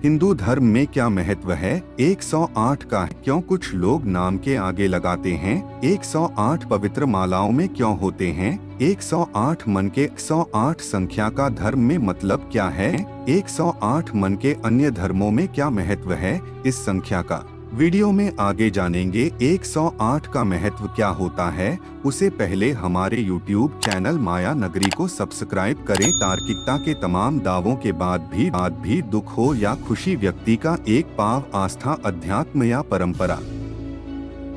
हिंदू धर्म में क्या महत्व है 108 का? क्यों कुछ लोग नाम के आगे लगाते हैं? 108 पवित्र मालाओं में क्यों होते हैं? 108 मन के 108 संख्या का धर्म में मतलब क्या है? 108 मन के अन्य धर्मों में क्या महत्व है इस संख्या का? वीडियो में आगे जानेंगे 108 का महत्व क्या होता है। उसे पहले हमारे YouTube चैनल माया नगरी को सब्सक्राइब करें। तार्किकता के तमाम दावों के बाद भी दुख हो या खुशी, व्यक्ति का एक पाव आस्था, अध्यात्म या परंपरा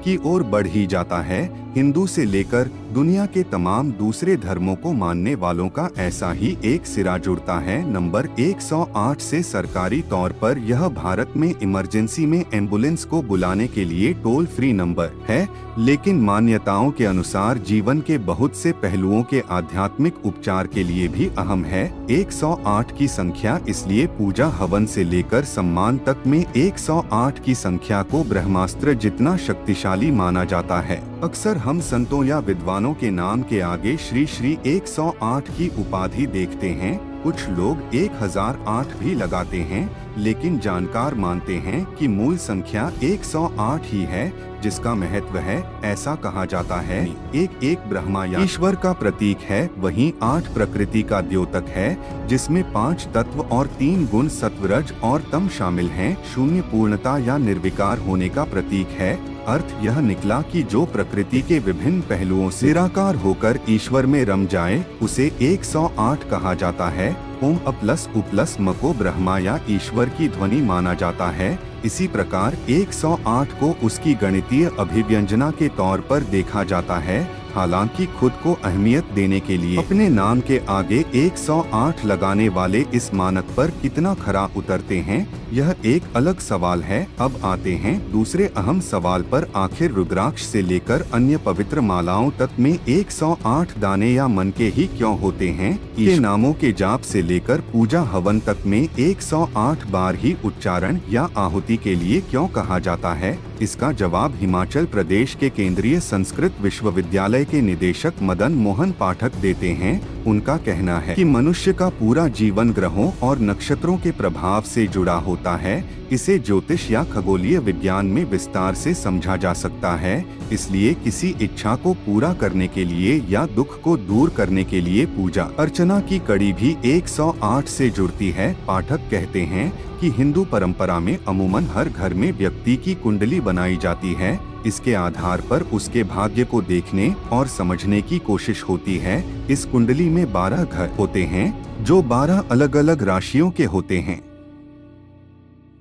की ओर बढ़ ही जाता है। हिंदू से लेकर दुनिया के तमाम दूसरे धर्मों को मानने वालों का ऐसा ही एक सिरा जुड़ता है। नंबर 108 से सरकारी तौर पर यह भारत में इमरजेंसी में एम्बुलेंस को बुलाने के लिए टोल फ्री नंबर है, लेकिन मान्यताओं के अनुसार जीवन के बहुत से पहलुओं के आध्यात्मिक उपचार के लिए भी अहम है। 108 की संख्या इसलिए पूजा हवन से लेकर सम्मान तक में 108 की संख्या को ब्रह्मास्त्र जितना शक्तिशाली माना जाता है। अक्सर हम संतों या विद्वानों के नाम के आगे श्री श्री 108 की उपाधि देखते हैं। कुछ लोग 1008 भी लगाते हैं, लेकिन जानकार मानते हैं कि मूल संख्या 108 ही है, जिसका महत्व है। ऐसा कहा जाता है एक ब्रह्मा या ईश्वर का प्रतीक है, वहीं 8 प्रकृति का द्योतक है, जिसमें 5 तत्व और 3 गुण सत्वरज और तम शामिल हैं। शून्य पूर्णता या निर्विकार होने का प्रतीक है। अर्थ यह निकला कि जो प्रकृति के विभिन्न पहलुओं से निराकार होकर ईश्वर में रम जाए, उसे 108 कहा जाता है। ओम अप्लस उपलस म को ब्रह्मा या ईश्वर की ध्वनि माना जाता है। इसी प्रकार 108 को उसकी गणितीय अभिव्यंजना के तौर पर देखा जाता है। हालांकि खुद को अहमियत देने के लिए अपने नाम के आगे 108 लगाने वाले इस मानक पर कितना खरा उतरते हैं, यह एक अलग सवाल है। अब आते हैं दूसरे अहम सवाल पर। आखिर रुद्राक्ष से लेकर अन्य पवित्र मालाओं तक में 108 दाने या मन के ही क्यों होते हैं? ये नामों के जाप से लेकर पूजा हवन तक में 108 बार ही उच्चारण या आहुति के लिए क्यों कहा जाता है? इसका जवाब हिमाचल प्रदेश के केंद्रीय संस्कृत विश्वविद्यालय के निदेशक मदन मोहन पाठक देते हैं। उनका कहना है कि मनुष्य का पूरा जीवन ग्रहों और नक्षत्रों के प्रभाव से जुड़ा होता है। इसे ज्योतिष या खगोलीय विज्ञान में विस्तार से समझा जा सकता है। इसलिए किसी इच्छा को पूरा करने के लिए या दुख को दूर करने के लिए पूजा अर्चना की कड़ी भी 108 से जुड़ती है। पाठक कहते हैं कि हिंदू परंपरा में अमूमन हर घर में व्यक्ति की कुंडली बनाई जाती है। इसके आधार पर उसके भाग्य को देखने और समझने की कोशिश होती है। इस कुंडली में 12 घर होते हैं, जो 12 अलग अलग राशियों के होते हैं।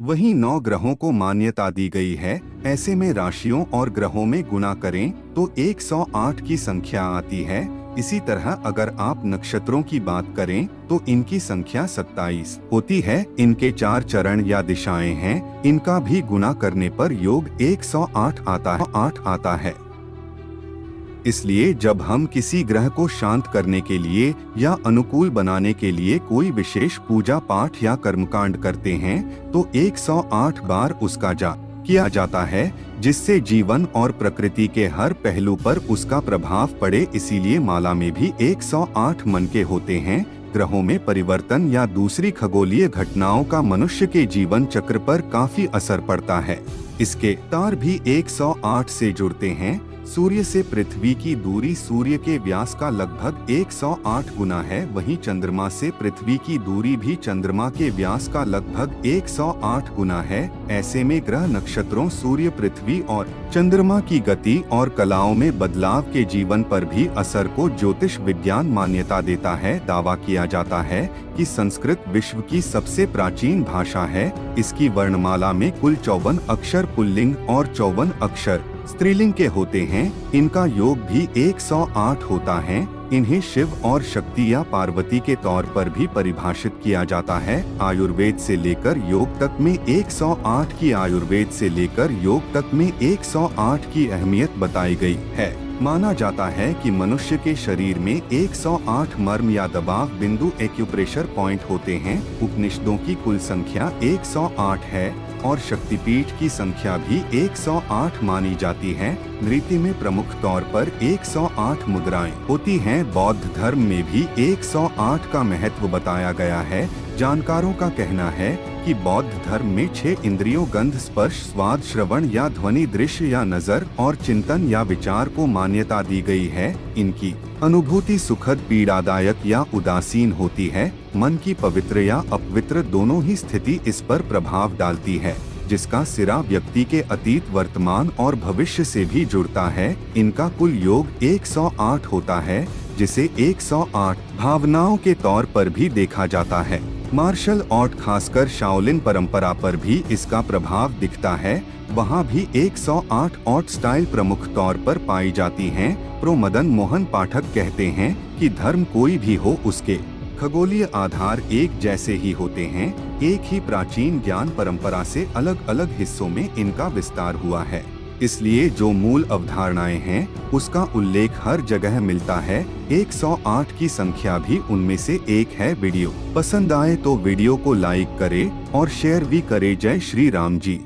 वहीं 9 ग्रहों को मान्यता दी गई है। ऐसे में राशियों और ग्रहों में गुणा करें तो 108 की संख्या आती है। इसी तरह अगर आप नक्षत्रों की बात करें तो इनकी संख्या 27 होती है। इनके 4 चरण या दिशाएं हैं। इनका भी गुणा करने पर योग 108 आता है। इसलिए जब हम किसी ग्रह को शांत करने के लिए या अनुकूल बनाने के लिए कोई विशेष पूजा पाठ या कर्मकांड करते हैं तो 108 बार उसका जाप किया जाता है, जिससे जीवन और प्रकृति के हर पहलू पर उसका प्रभाव पड़े। इसीलिए माला में भी 108 मन के होते हैं। ग्रहों में परिवर्तन या दूसरी खगोलीय घटनाओं का मनुष्य के जीवन चक्र पर काफी असर पड़ता है। इसके तार भी 108 से जुड़ते हैं। सूर्य से पृथ्वी की दूरी सूर्य के व्यास का लगभग 108 गुना है। वहीं चंद्रमा से पृथ्वी की दूरी भी चंद्रमा के व्यास का लगभग 108 गुना है। ऐसे में ग्रह, नक्षत्रों, सूर्य, पृथ्वी और चंद्रमा की गति और कलाओं में बदलाव के जीवन पर भी असर को ज्योतिष विज्ञान मान्यता देता है। दावा किया जाता है कि संस्कृत विश्व की सबसे प्राचीन भाषा है। इसकी वर्णमाला में कुल 54 अक्षर पुल्लिंग और 54 अक्षर स्त्रीलिंग के होते हैं। इनका योग भी 108 होता है। इन्हें शिव और शक्ति या पार्वती के तौर पर भी परिभाषित किया जाता है। आयुर्वेद से लेकर योग तक में 108 की आयुर्वेद से लेकर योग तक में 108 की अहमियत बताई गई है। माना जाता है कि मनुष्य के शरीर में 108 मर्म या दबाव बिंदु एक्यूप्रेशर पॉइंट होते हैं। उपनिषदों की कुल संख्या 108 है और शक्तिपीठ की संख्या भी 108 मानी जाती है। नृत्य में प्रमुख तौर पर 108 मुद्राएं होती हैं। बौद्ध धर्म में भी 108 का महत्व बताया गया है। जानकारों का कहना है कि बौद्ध धर्म में 6 इंद्रियों गंध, स्पर्श, स्वाद, श्रवण या ध्वनि, दृश्य या नजर और चिंतन या विचार को मान्यता दी गई है। इनकी अनुभूति सुखद, पीड़ादायक या उदासीन होती है। मन की पवित्र या अपवित्र दोनों ही स्थिति इस पर प्रभाव डालती है, जिसका सिरा व्यक्ति के अतीत, वर्तमान और भविष्य से भी जुड़ता है। इनका कुल योग 108 होता है, जिसे 108 भावनाओं के तौर पर भी देखा जाता है। मार्शल आर्ट, खासकर शाओलिन परंपरा पर भी इसका प्रभाव दिखता है। वहाँ भी 108 आर्ट स्टाइल प्रमुख तौर पर पाई जाती हैं। प्रो मदन मोहन पाठक कहते हैं कि धर्म कोई भी हो, उसके खगोलीय आधार एक जैसे ही होते हैं। एक ही प्राचीन ज्ञान परंपरा से अलग अलग हिस्सों में इनका विस्तार हुआ है, इसलिए जो मूल अवधारणाएं हैं उसका उल्लेख हर जगह मिलता है। 108 की संख्या भी उनमें से एक है। वीडियो पसंद आए तो वीडियो को लाइक करें और शेयर भी करें। जय श्री राम जी।